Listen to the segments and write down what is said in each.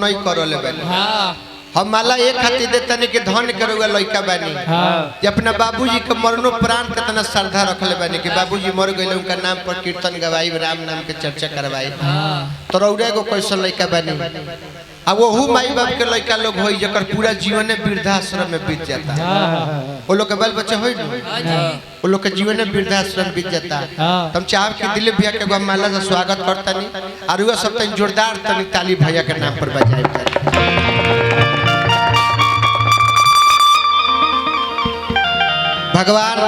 नहीं करले बानी। हम माला एक खातिर देता नहीं कि धन करुआ लड़का बानी कि अपना बाबूजी के मरनो प्राण कितना श्रद्धा रखले बानी कि बाबूजी मर गए उनका नाम पर कीर्तन गवाई राम नाम के चर्चा करवाई तो रौरे को कैसा लड़का बानी। अब वहू माई बाप के लड़का लोग हो जकर पूरा जीवन वृद्धाश्रम में बीत जाता वो लोग के बाल बच्चे हो वो लोग के जीवन वृद्धाश्रम बीत जाता। हम चाहब कि दिलीप भैया के माला से स्वागत करता नहीं और वह सब तनी जोरदार तनी ताली भैया के नाम पर बजाए। भगवान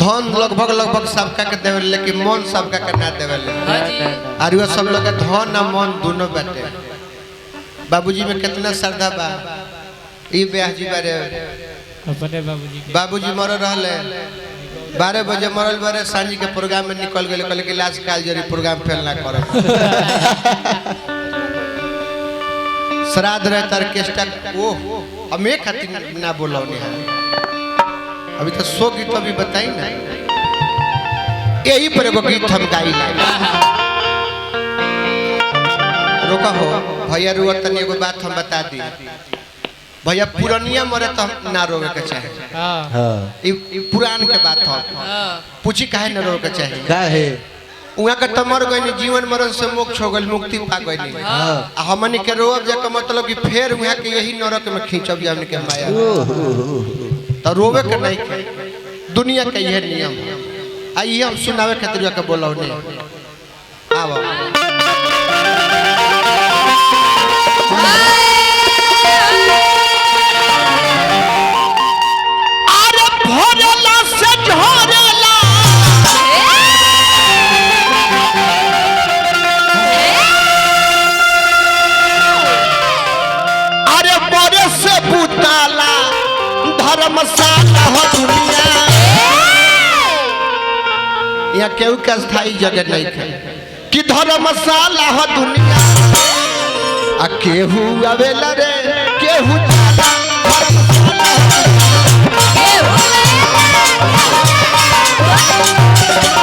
धन लगभग सबका के देवे लेकिन मन सबका के ना देवे और वह सब लोग धन और मन दोनों बाटे। बाबूजी में कितना श्रद्धा बा ई ब्याह जी बारे अपने बाबूजी मर रहले 12 बजे मरल बारे सांझी के प्रोग्राम में निकल गए कहले कि लास्ट काल जरी प्रोग्राम फेल ना करे श्राद्ध रहे ऑर्केस्ट्रा ओ हम एक खातिर ना बोलौनी है अभी तो 100 गीत अभी बताई ना यही पर एगो गीत हम गाई रोका हो भैया रुआ तनी एगो बात हम बता दी भैया पुरानिया मरे तो ना रोवे के चाहे ई पुरान के बात हो पूछी काहे ना रोवे के चाहे काहे उहाँ के तमर गइनी जीवन मरण से मोक्ष हो गइल मुक्ति पा गइनी आ हमनी के रोब जे के मतलब कि फेर उहाँ के यही नरक में खींचब हमनी के माया तो रोवे के नहीं के दुनिया के यह नियम आई हम सुनावे खातिर के बोलौनी आवा अरे भोरला से झोरला अरे बड़े से बुताला धर्मशाला हो दुनिया यहाँ केहू के स्थायी जगह नहीं है कि धर्मशाला हो दुनिया आ केहू आवेला रे केहू जाला धर्मशाला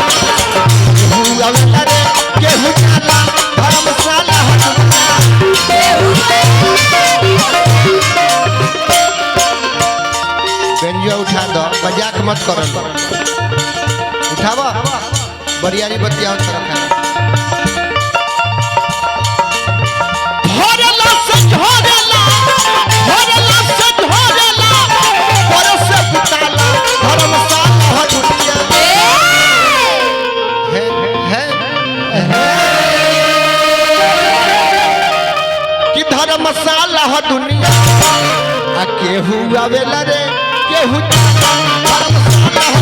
केहू आवेला रे केहू जाला धर्मशाला हो बेंजिया उठा दो मजाक मत करो उठावा बरियारी बतियाओ तरफ भोरला से झोरला बरस से बुताला धर्मशाला हो दुनिया कि धर्मशाला हो दुनिया आ केहू आवेला रे केहू जाला धर्मशाला हो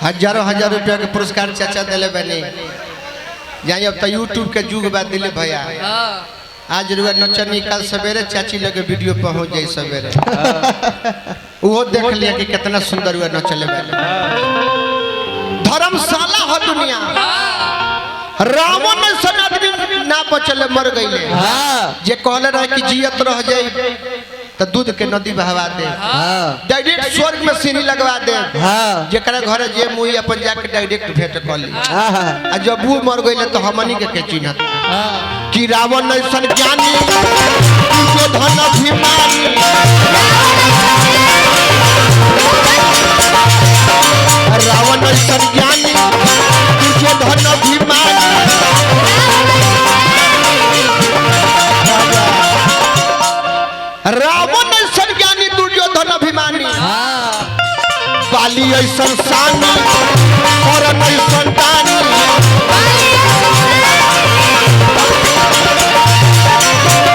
हजारों रुपया के पुरस्कार चाचा दिले बने जाए अब तो यूट्यूब के युग बाद दिले भैया आज रुआ नचनी कल सवेरे चाची लगे वीडियो पहुंच जाए सवेरे वो देख लिया कि कितना सुंदर हुआ नचले बने धर्मशाला हो दुनिया रावण ने सन आदमी ना बचले मर गईले जे कहले रहे कि जियत रह जाई तो दूध के नदी बहवा दे डायरेक्ट स्वर्ग में सीनी लगवा दे जेकरा घरे जे मुई अपन जाके डायरेक्ट भेंट कर ली आ जब वो मर गईले तो हमनी के चिन्हत कि रावण ऐसन ज्ञानी जो धन अभिमानी रावण ऐसन ज्ञानी जो धन अभिमानी ऐसन सानी और ऐसन दानी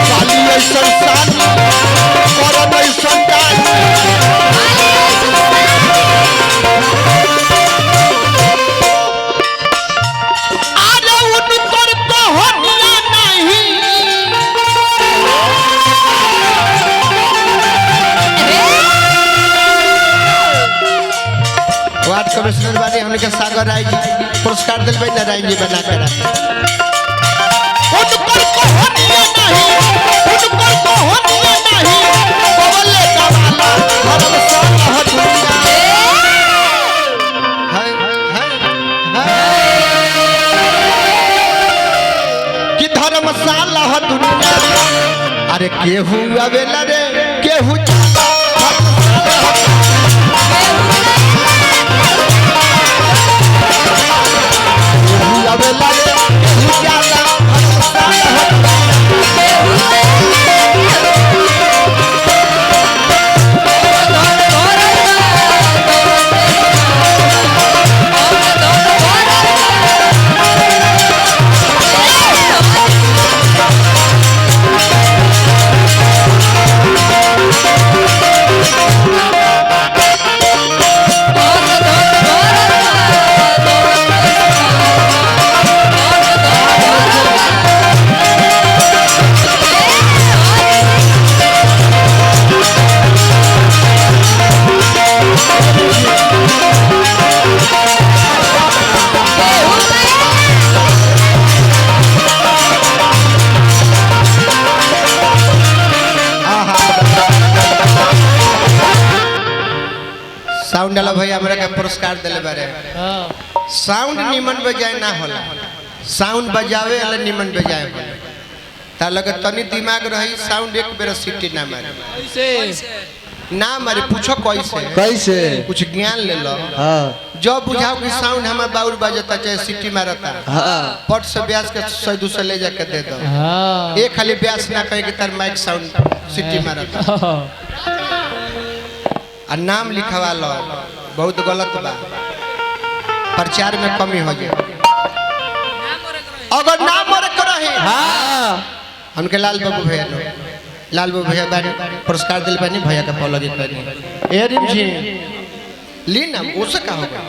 काली ऐसन सानी और ऐसन दानी अरे उनकर तो होनिया नहीं वार्ड कमिश्नर वाले हमने के सागर राय जी पुरस्कार दिल भाई नारायण जी बना कर उनकर को होनिया नहीं उनकर को होनिया नहीं बोले कमाला धर्म साला दुनिया कि धर्म साला दुनिया अरे केहू आवेला रे केहू साउंड वाला भाई हमरा के पुरस्कार दिले बारे साउंड निमन बजाए ना होला साउंड बजावे वाला निमन बजाए होला ता लगे तनी दिमाग रही साउंड एक बेर सीटी ना मारे कैसे ना मारे पूछो कैसे कैसे कुछ ज्ञान ले लो हां जब बुझाओ कि साउंड हमार बाउर बजता चाहे सीटी मारता हां पट से ब्यास के 100 से ले जाके दे दो हां एक खाली ब्यास ना कहे कि तार माइक साउंड सीटी मारता आ नाम लिखवा लो बहुत गलत बा प्रचार में कमी हो जाए अगर नाम मरे रहे हां हमके लाल बाबू भैया नो लाल बाबू भैया बानी पुरस्कार दिल बानी भैया का पलगी करनी ए रिम जी ली नाम ओसे का होगा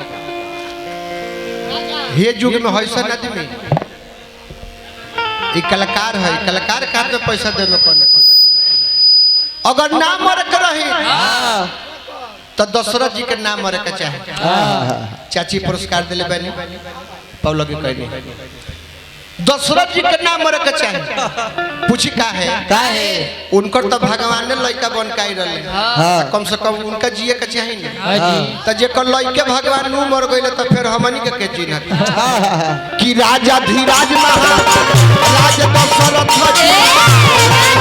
हे युग में होइसा आदमी ई कलाकार है कलाकार का में पैसा दे में कौन अगर नाम मरे रहे हां तो दशरथ जी के नाम मरे के चाहे चाची पुरस्कार दिले बानी पौलगी कहनी दशरथ जी के नाम मरे के चाहे पूछी का है उनकर तो भगवान ने लड़का बन के रहले कम से कम उनका जिए के चाहे ना तो जेकर लड़के भगवान नु मर गइले तो फिर हमनी के चिन्हत कि राजा धीराज महाराज दशरथ जी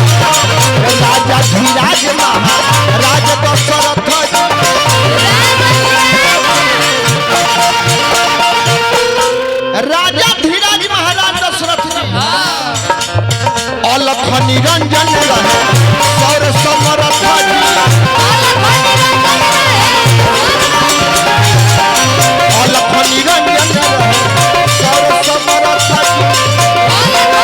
राजा धीराज महाराज दशरथ राजा धीराज महाराज दशरथ जी अलख निरंजन रहे सौर समरथ जी अलख निरंजन रहे सौर समरथ जी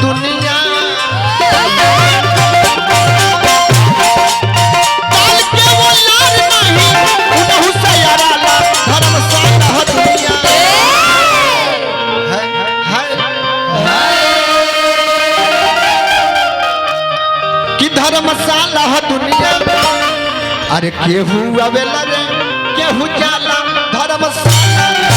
दुनिया काल के वो लाल नहीं उनहु से याराला धर्मशाला हो दुनिया कि धर्मशाला हो दुनिया अरे केहू आवेला रे केहू जाला धर्मशाला